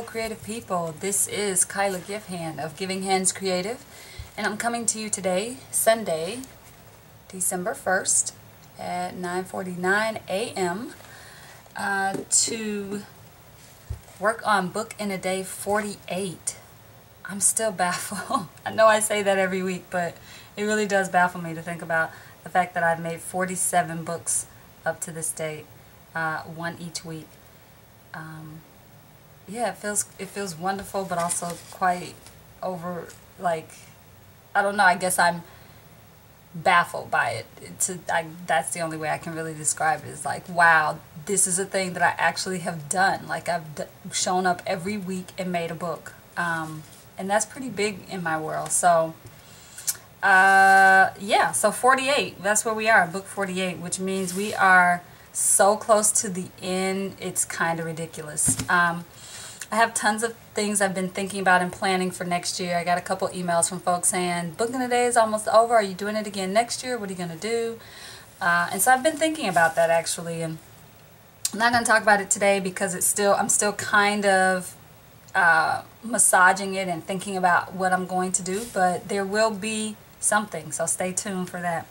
creative people. This is Kyla Givehand of Givehand Creative, and I'm coming to you today, Sunday, December 1st at 9:49 a.m. To work on book in a day 48. I'm still baffled. I know I say that every week, but it really does baffle me to think about the fact that I've made 47 books up to this date, one each week. Yeah, it feels wonderful, but also quite over, like, I don't know, I guess I'm baffled by it. That's the only way I can really describe it, is like, wow, this is a thing that I actually have done. Like, I've shown up every week and made a book, and that's pretty big in my world. So yeah, so 48, that's where we are, book 48, which means we are so close to the end, it's kind of ridiculous. I have tons of things I've been thinking about and planning for next year. I got a couple emails from folks saying, booking a day is almost over, are you doing it again next year, what are you going to do? And so I've been thinking about that, actually, and I'm not going to talk about it today because I'm still kind of massaging it and thinking about what I'm going to do, but there will be something, so stay tuned for that.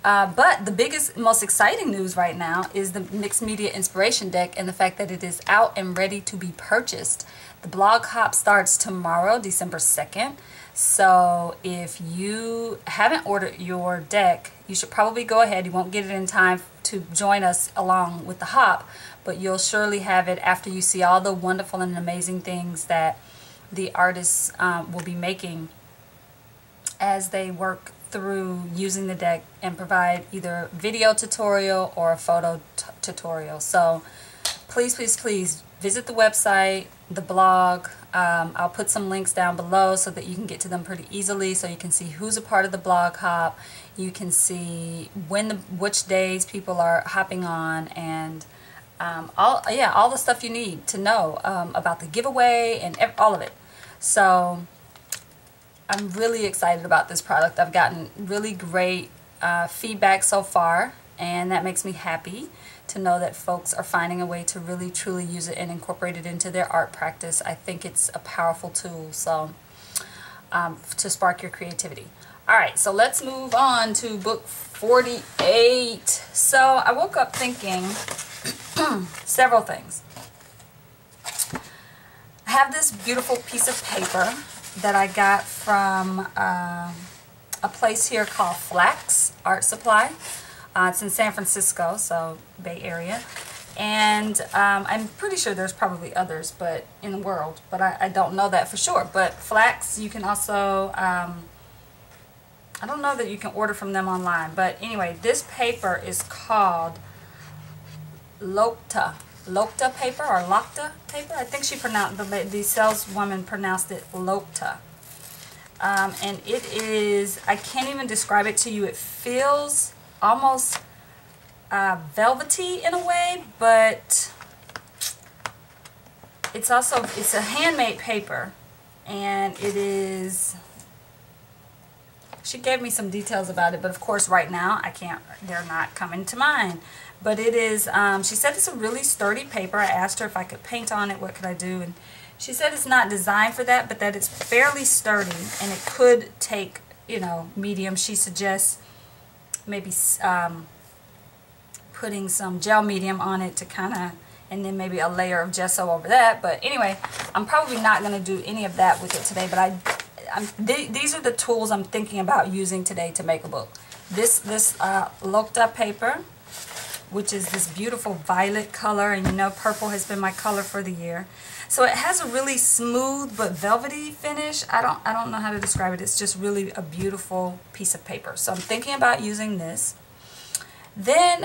But the biggest, most exciting news right now is the Mixed Media Inspiration Deck and the fact that it is out and ready to be purchased. The blog hop starts tomorrow, December 2nd. So if you haven't ordered your deck, you should probably go ahead. You won't get it in time to join us along with the hop, but you'll surely have it after you see all the wonderful and amazing things that the artists will be making as they work through using the deck and provide either video tutorial or a photo tutorial. So please, please, please visit the website, the blog. I'll put some links down below so that you can get to them pretty easily, so you can see who's a part of the blog hop. You can see which days people are hopping on, and all the stuff you need to know about the giveaway and all of it. So I'm really excited about this product. I've gotten really great feedback so far, and that makes me happy to know that folks are finding a way to really truly use it and incorporate it into their art practice. I think it's a powerful tool, so to spark your creativity. Alright, so let's move on to book 48. So I woke up thinking several things. I have this beautiful piece of paper that I got from a place here called Flax Art Supply. It's in San Francisco, so Bay Area, and I'm pretty sure there's probably others but in the world, but I don't know that for sure. But Flax, you can also I don't know that you can order from them online, but anyway, this paper is called Lokta paper, or Lokta paper. I think she pronounced, the saleswoman pronounced it Lokta. And it is, I can't even describe it to you. It feels almost velvety in a way, but it's a handmade paper, and it is, she gave me some details about it, but of course right now they're not coming to mind. But it is, she said it's a really sturdy paper. I asked her if I could paint on it, what could I do, and she said it's not designed for that, but that it's fairly sturdy, and it could take, medium. She suggests maybe putting some gel medium on it to kind of, and then maybe a layer of gesso over that. But anyway, I'm probably not going to do any of that with it today, but these are the tools I'm thinking about using today to make a book. This Lokta paper, which is this beautiful violet color, and purple has been my color for the year. So it has a really smooth but velvety finish. I don't know how to describe it. It's just really a beautiful piece of paper. So I'm thinking about using this. Then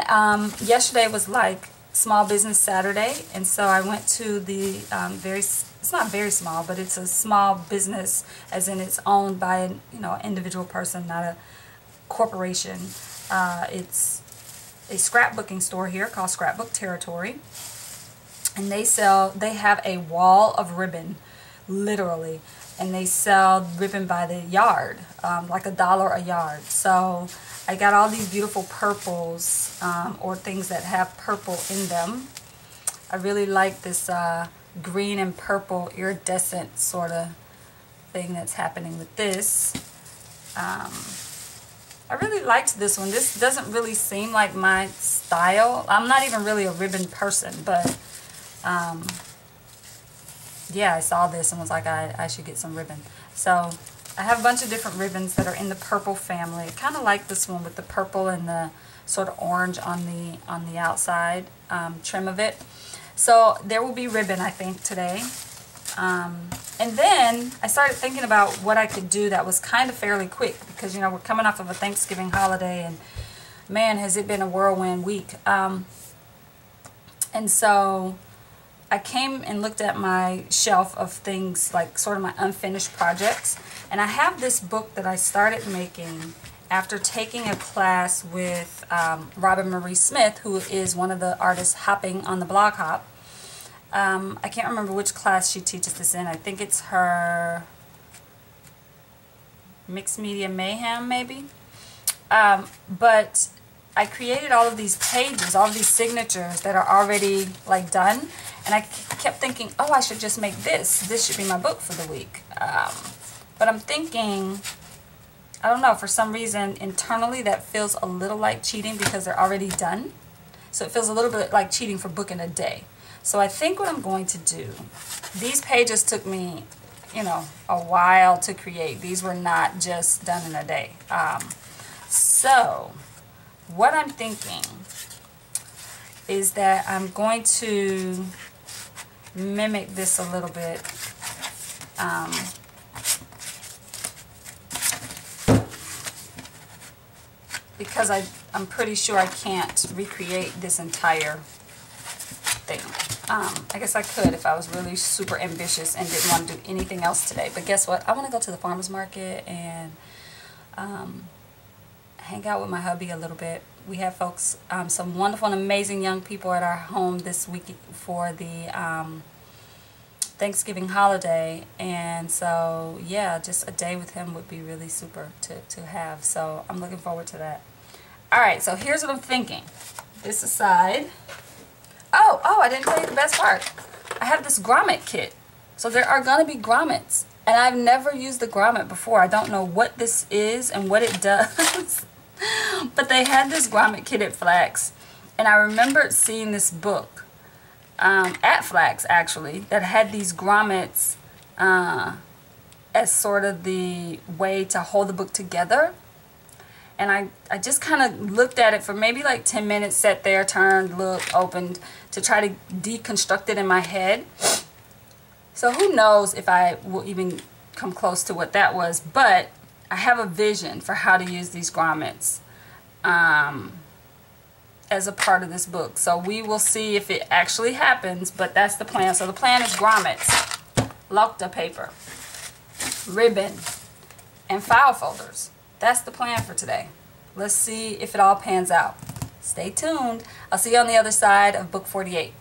yesterday was like Small Business Saturday, and so I went to the it's not very small, but it's a small business, as in it's owned by an individual person, not a corporation. It's a scrapbooking store here called Scrapbook Territory, and they have a wall of ribbon, literally, and they sell ribbon by the yard, like $1 a yard. So I got all these beautiful purples, or things that have purple in them. I really like this green and purple iridescent sort of thing that's happening with this. I really liked this one. This doesn't really seem like my style. I'm not even really a ribbon person, but yeah, I saw this and was like, I should get some ribbon. So I have a bunch of different ribbons that are in the purple family. I kind of like this one with the purple and the sort of orange on the outside trim of it. So there will be ribbon, I think, today. And then I started thinking about what I could do that was kind of fairly quick, because, you know, we're coming off of a Thanksgiving holiday, and man, has it been a whirlwind week. And so I came and looked at my shelf of things, like sort of my unfinished projects, and I have this book that I started making after taking a class with Robin Marie Smith, who is one of the artists hopping on the blog hop. I can't remember which class she teaches this in. I think it's her Mixed Media Mayhem, maybe. But I created all of these pages, all of these signatures that are already like done, and I kept thinking, oh, I should just make this. This should be my book for the week. But I'm thinking, I don't know, for some reason internally that feels a little like cheating because they're already done. So it feels a little bit like cheating for booking a day. So I think what I'm going to do, these pages took me, you know, a while to create. These were not just done in a day. So what I'm thinking is that I'm going to mimic this a little bit. Because I'm pretty sure I can't recreate this entire thing. I guess I could if I was really super ambitious and didn't want to do anything else today. But guess what? I want to go to the farmer's market and hang out with my hubby a little bit. We have folks, some wonderful and amazing young people at our home this week for the Thanksgiving holiday. And so, yeah, just a day with him would be really super to have. So I'm looking forward to that. Alright, so here's what I'm thinking. This aside. Oh, I didn't tell you the best part. I have this grommet kit. So there are going to be grommets. And I've never used the grommet before. I don't know what this is and what it does. But they had this grommet kit at Flax. And I remembered seeing this book at Flax, actually, that had these grommets as sort of the way to hold the book together. And I just kind of looked at it for maybe like 10 minutes, sat there, turned, looked, opened, to try to deconstruct it in my head. So who knows if I will even come close to what that was. But I have a vision for how to use these grommets as a part of this book. So we will see if it actually happens, but that's the plan. So the plan is grommets, Lokta paper, ribbon, and file folders. That's the plan for today. Let's see if it all pans out. Stay tuned. I'll see you on the other side of book 48.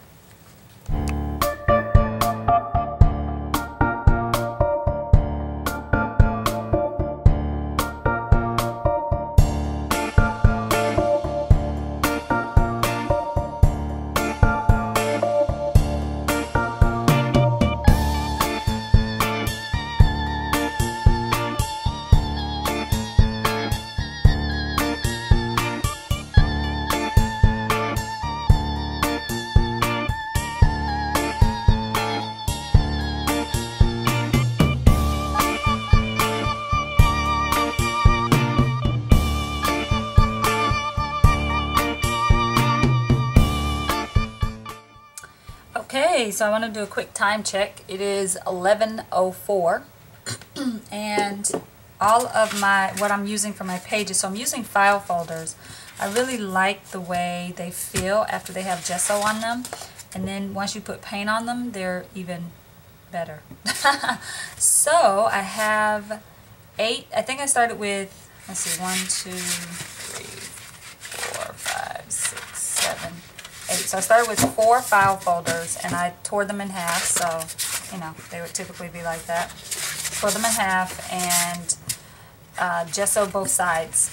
Okay, so I want to do a quick time check. It is 11:04 and all of what I'm using for my pages, so I'm using file folders. I really like the way they feel after they have gesso on them, and then once you put paint on them, they're even better. So I have 8, I think I started with, let's see, 1, 2, 3, 4, 5, 6, 7, 8. So I started with 4 file folders and I tore them in half, so you know they would typically be like that. Tore them in half and gesso both sides.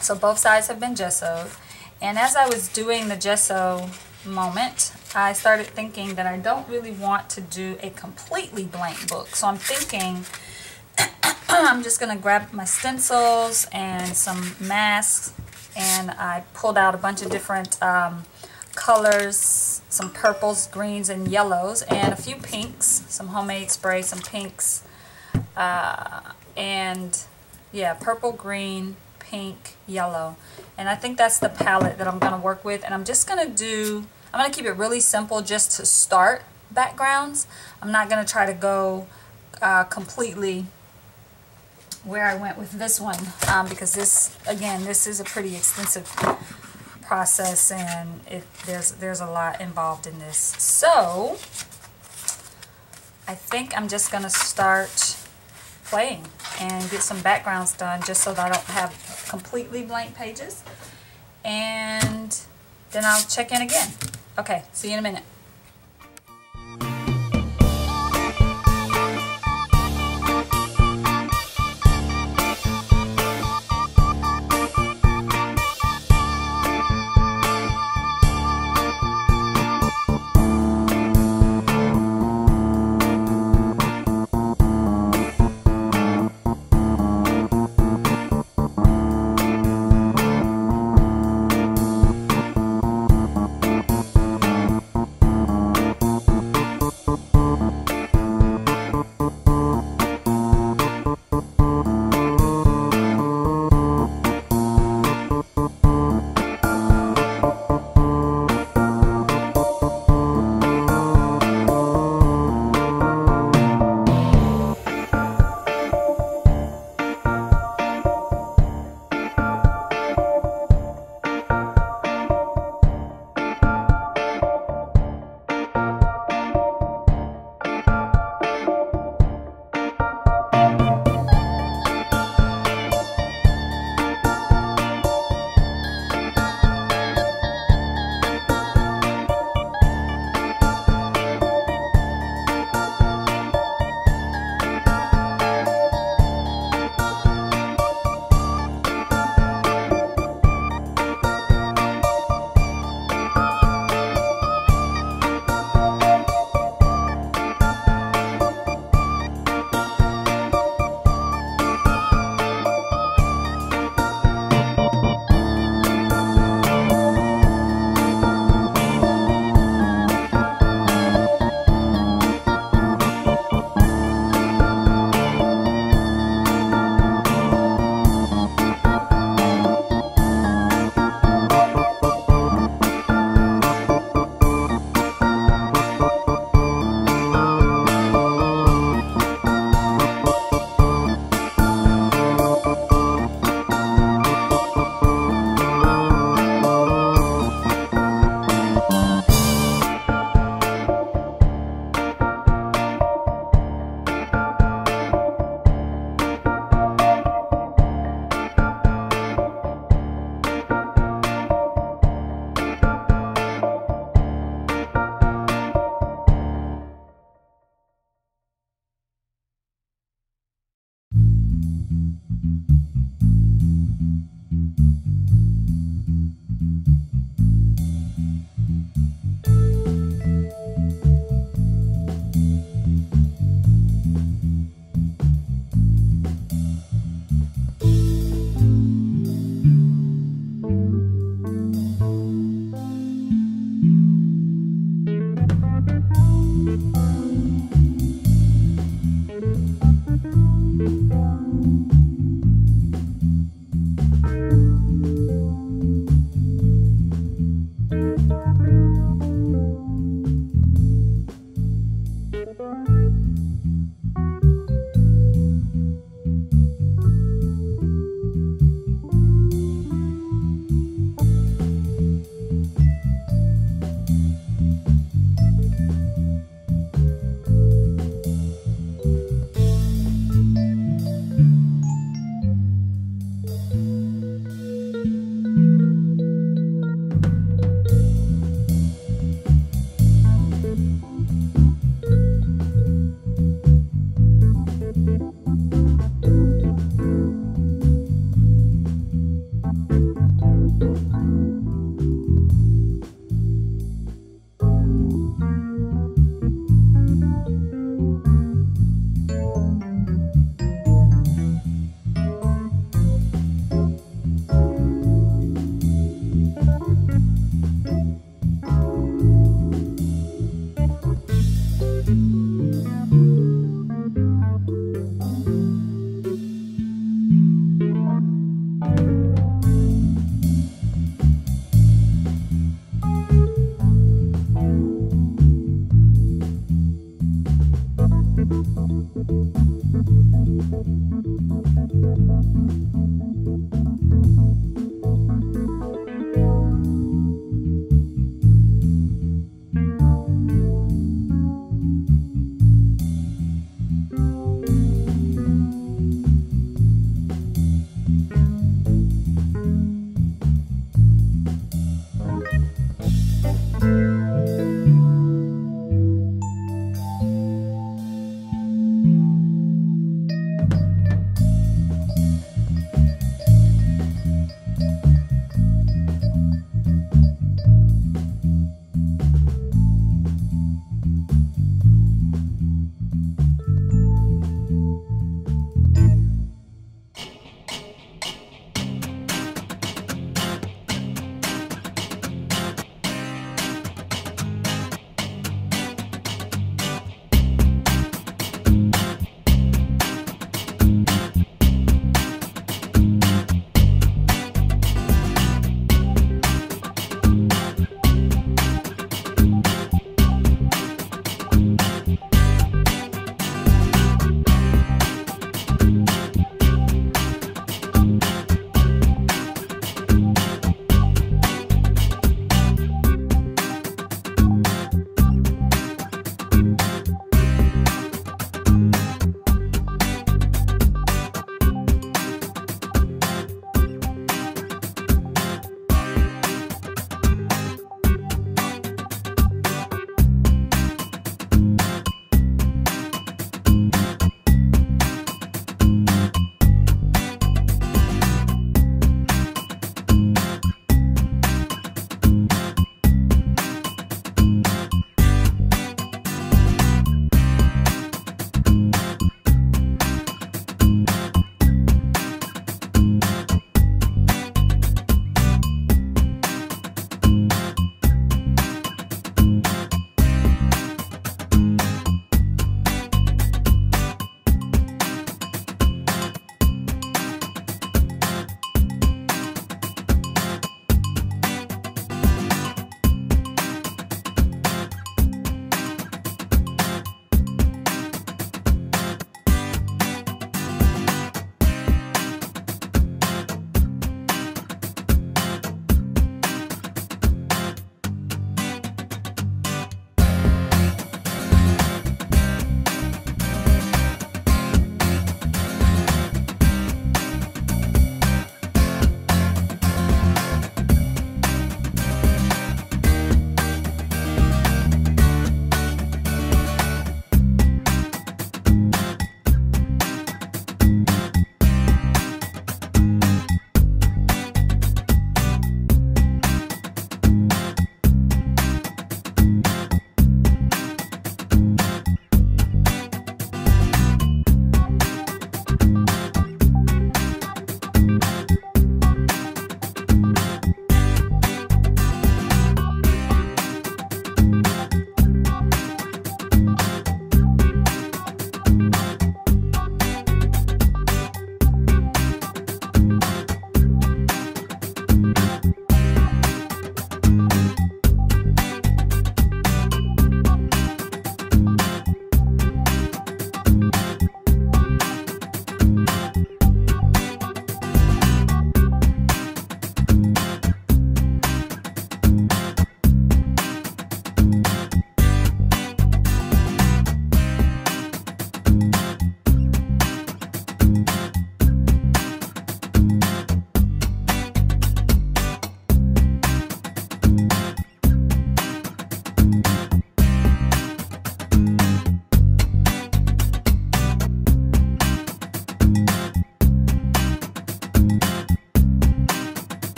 So both sides have been gessoed, and as I was doing the gesso moment, I started thinking that I don't really want to do a completely blank book. So I'm thinking I'm just going to grab my stencils and some masks, and I pulled out a bunch of different colors, some purples, greens, and yellows, and a few pinks, some homemade spray, some pinks, and yeah, purple, green, pink, yellow. And I think that's the palette that I'm going to work with, and I'm just going to keep it really simple just to start backgrounds. I'm not going to try to go completely where I went with this one, because this is a pretty extensive process, and there's a lot involved in this. So I think I'm just going to start playing and get some backgrounds done just so that I don't have completely blank pages, and then I'll check in again. Okay, see you in a minute.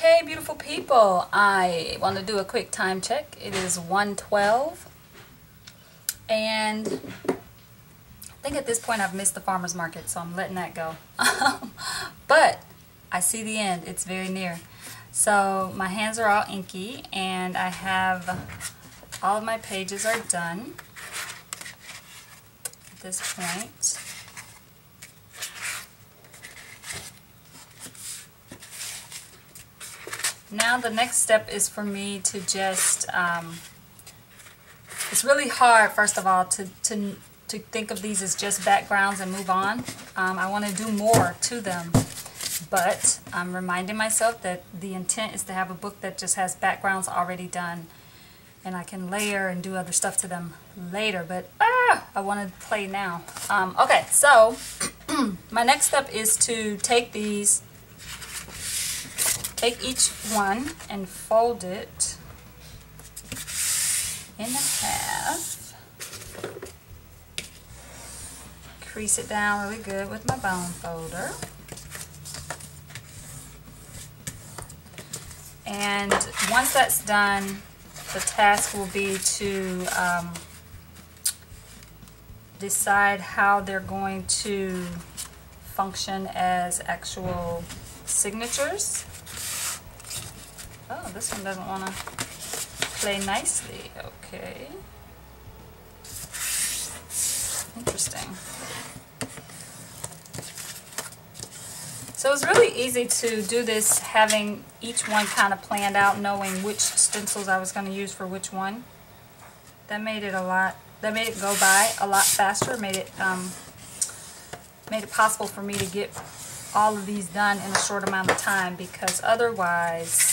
Okay, beautiful people, I want to do a quick time check. It is 1:12, and I think at this point I've missed the farmer's market, so I'm letting that go. But I see the end. It's very near. So my hands are all inky, and I have all of my pages are done at this point. Now the next step is for me to just, it's really hard, first of all, to think of these as just backgrounds and move on. I want to do more to them, but I'm reminding myself that the intent is to have a book that just has backgrounds already done, and I can layer and do other stuff to them later, but I want to play now. Okay, so my next step is to take these, take each one and fold it in half. Crease it down really good with my bone folder. And once that's done, the task will be to decide how they're going to function as actual signatures. Oh, this one doesn't want to play nicely. Okay. Interesting. So it's really easy to do this having each one kind of planned out, knowing which stencils I was going to use for which one. That made it go by a lot faster, made it possible for me to get all of these done in a short amount of time, because otherwise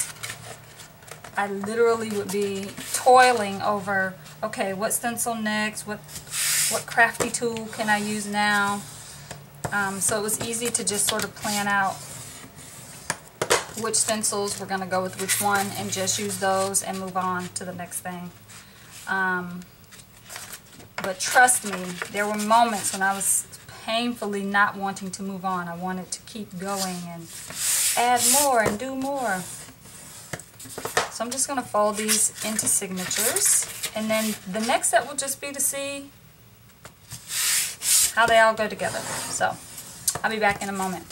I literally would be toiling over, okay, what stencil next, what crafty tool can I use now? So it was easy to just sort of plan out which stencils we're going to go with which one and just use those and move on to the next thing. But trust me, there were moments when I was painfully not wanting to move on. I wanted to keep going and add more and do more. So I'm just going to fold these into signatures, and then the next step will just be to see how they all go together. So I'll be back in a moment.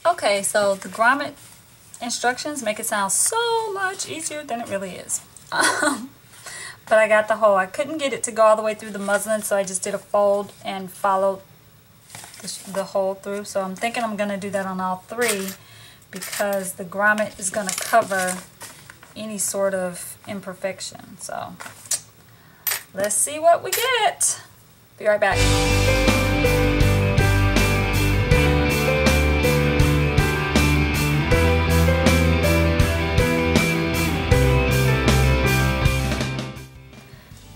Okay, so the grommet instructions make it sound so much easier than it really is. But I got the hole. I couldn't get it to go all the way through the muslin, so I just did a fold and followed the hole through. So I'm thinking I'm going to do that on all three, because the grommet is going to cover any sort of imperfection. So let's see what we get. Be right back.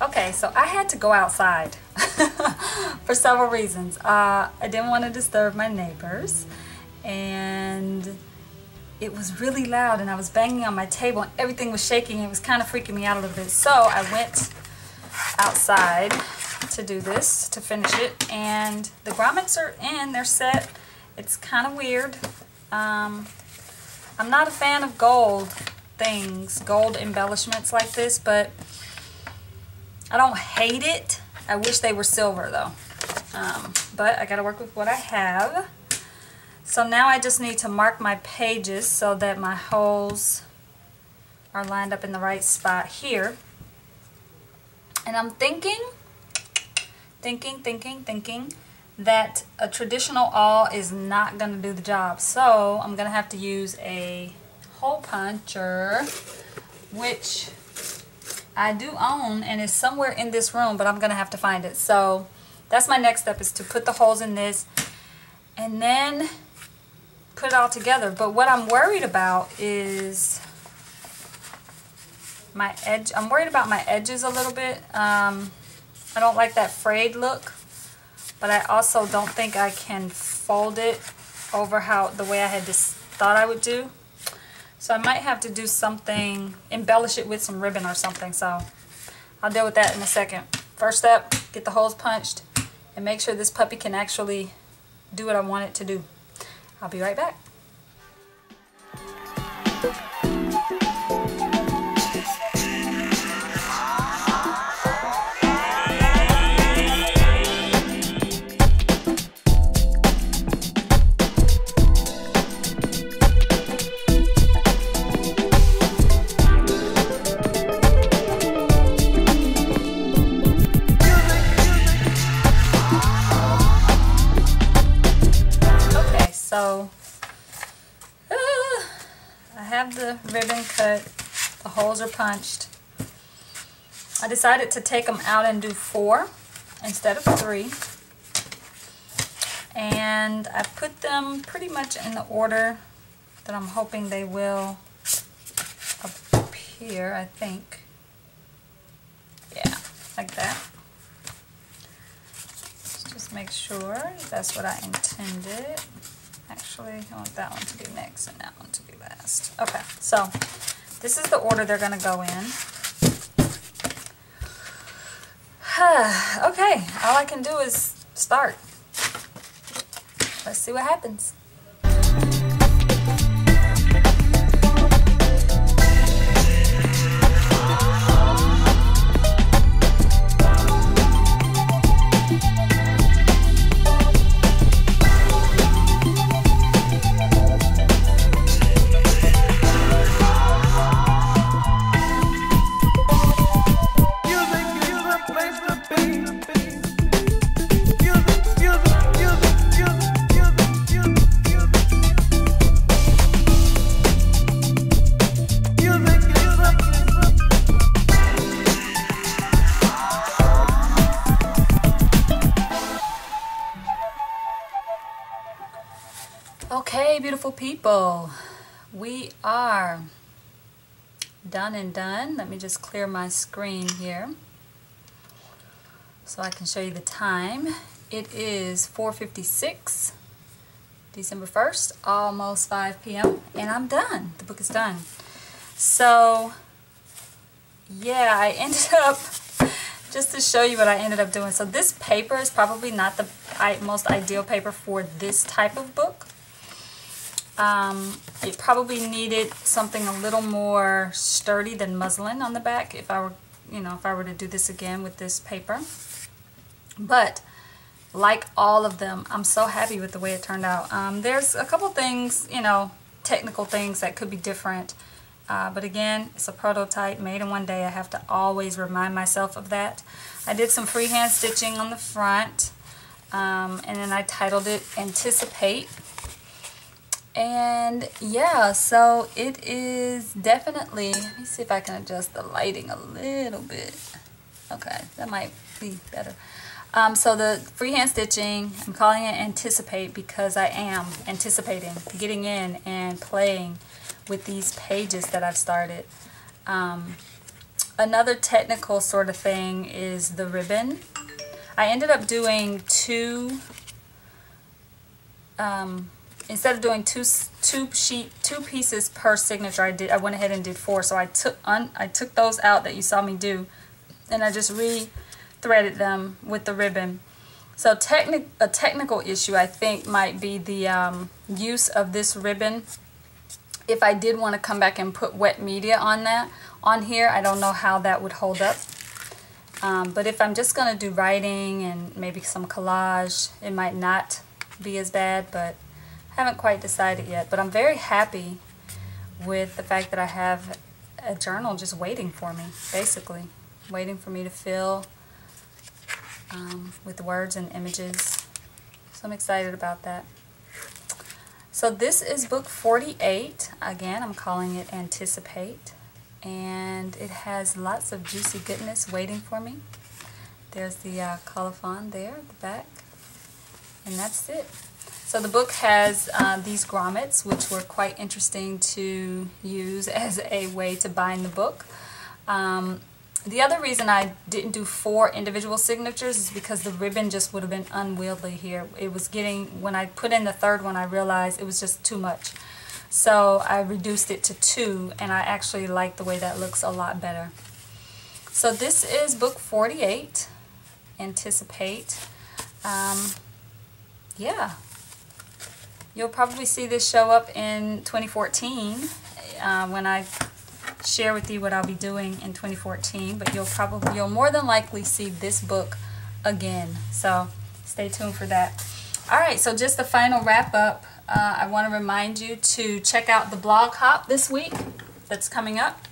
Okay, so I had to go outside for several reasons. I didn't want to disturb my neighbors, and it was really loud, and I was banging on my table, and everything was shaking. It was kind of freaking me out a little bit. So I went outside to do this, to finish it, and the grommets are in, they're set. It's kind of weird. I'm not a fan of gold things, gold embellishments like this, but I don't hate it. I wish they were silver though. But I gotta work with what I have. So now I just need to mark my pages so that my holes are lined up in the right spot here. And I'm thinking that a traditional awl is not gonna do the job. So I'm gonna have to use a hole puncher, which I do own and is somewhere in this room, but I'm gonna have to find it. So that's my next step, is to put the holes in this and then put it all together. But what I'm worried about is my edge. I'm worried about my edges a little bit. I don't like that frayed look, but I also don't think I can fold it over the way I had just thought I would do. So I might have to do something, embellish it with some ribbon or something. So I'll deal with that in a second. First step, get the holes punched and make sure this puppy can actually do what I want it to do. I'll be right back. So I have the ribbon cut, the holes are punched. I decided to take them out and do 4 instead of 3. And I put them pretty much in the order that I'm hoping they will appear, I think. Yeah, like that. Let's just make sure that's what I intended. Actually, I want that one to be next and that one to be last. Okay, so this is the order they're going to go in. Okay, all I can do is start. Let's see what happens. Okay, beautiful people, we are done and done. Let me just clear my screen here so I can show you the time. It is 4:56, December 1st, almost 5 p.m. and I'm done. The book is done. So yeah, I ended up, just to show you what I ended up doing. So this paper is probably not the most ideal paper for this type of book. It probably needed something a little more sturdy than muslin on the back if I were, if I were to do this again with this paper. But like all of them, I'm so happy with the way it turned out. There's a couple things, technical things that could be different. But again, it's a prototype made in one day. I have to always remind myself of that. I did some freehand stitching on the front, and then I titled it Anticipate. And yeah, so it is definitely, let me see if I can adjust the lighting a little bit. Okay, that might be better. So the freehand stitching, I'm calling it Anticipate because I am anticipating getting in and playing with these pages that I've started. Another technical sort of thing is the ribbon. I ended up doing two, instead of doing two pieces per signature, I went ahead and did 4. So I took those out that you saw me do, and I just threaded them with the ribbon. So a technical issue I think might be the use of this ribbon. If I did want to come back and put wet media on here, I don't know how that would hold up. But if I'm just going to do writing and maybe some collage, it might not be as bad, but I haven't quite decided yet. But I'm very happy with the fact that I have a journal just waiting for me, basically. Waiting for me to fill with words and images. So I'm excited about that. So this is book 48. Again, I'm calling it Anticipate. And it has lots of juicy goodness waiting for me. There's the colophon there at the back. And that's it. So the book has these grommets, which were quite interesting to use as a way to bind the book. The other reason I didn't do 4 individual signatures is because the ribbon just would have been unwieldy here. It was getting, when I put in the 3rd one, I realized it was just too much. So I reduced it to 2, and I actually like the way that looks a lot better. So this is book 48, Anticipate. Yeah. You'll probably see this show up in 2014 when I share with you what I'll be doing in 2014, but you'll more than likely see this book again, so stay tuned for that. Alright, so just a final wrap up. I want to remind you to check out the blog hop this week that's coming up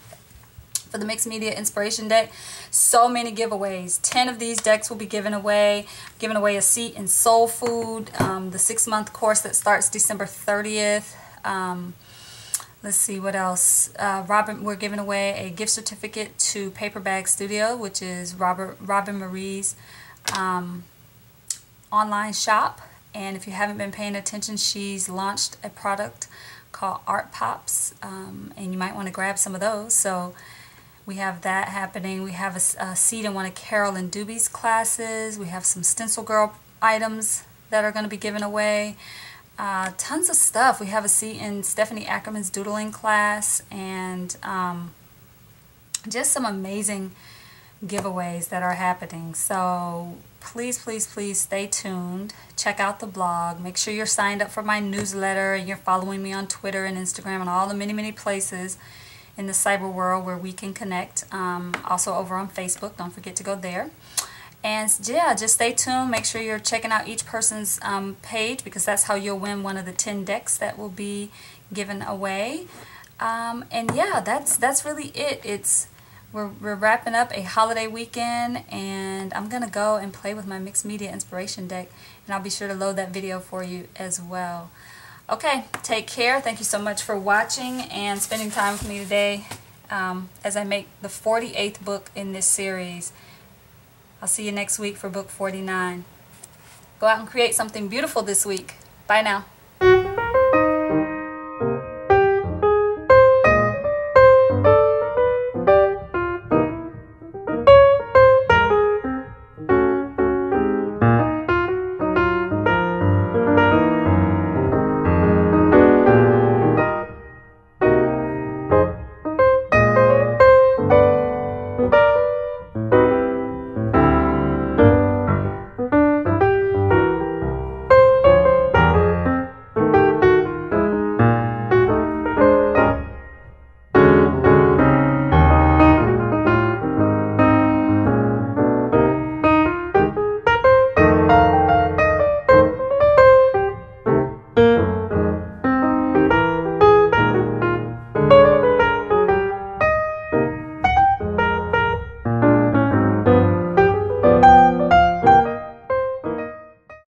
for the Mixed Media Inspiration Deck. So many giveaways. 10 of these decks will be given away. Giving away a seat in Soul Food, the 6-month course that starts December 30th. Let's see what else. We're giving away a gift certificate to Paper Bag Studio, which is Robin Marie's online shop. And if you haven't been paying attention, she's launched a product called Art Pops, and you might want to grab some of those. So we have that happening. We have a seat in one of Carol and Doobie's classes. We have some Stencil Girl items that are going to be given away. Tons of stuff. We have a seat in Stephanie Ackerman's doodling class, and just some amazing giveaways that are happening. So please, please, please stay tuned. Check out the blog. Make sure you're signed up for my newsletter and you're following me on Twitter and Instagram and all the many, many places in the cyber world where we can connect. Also over on Facebook. Don't forget to go there. And yeah, just stay tuned. Make sure you're checking out each person's page, because that's how you'll win one of the 10 decks that will be given away. And yeah, that's really it. We're wrapping up a holiday weekend, and I'm gonna go and play with my Mixed Media Inspiration deck, and I'll be sure to load that video for you as well. Okay, take care. Thank you so much for watching and spending time with me today as I make the 48th book in this series. I'll see you next week for book 49. Go out and create something beautiful this week. Bye now.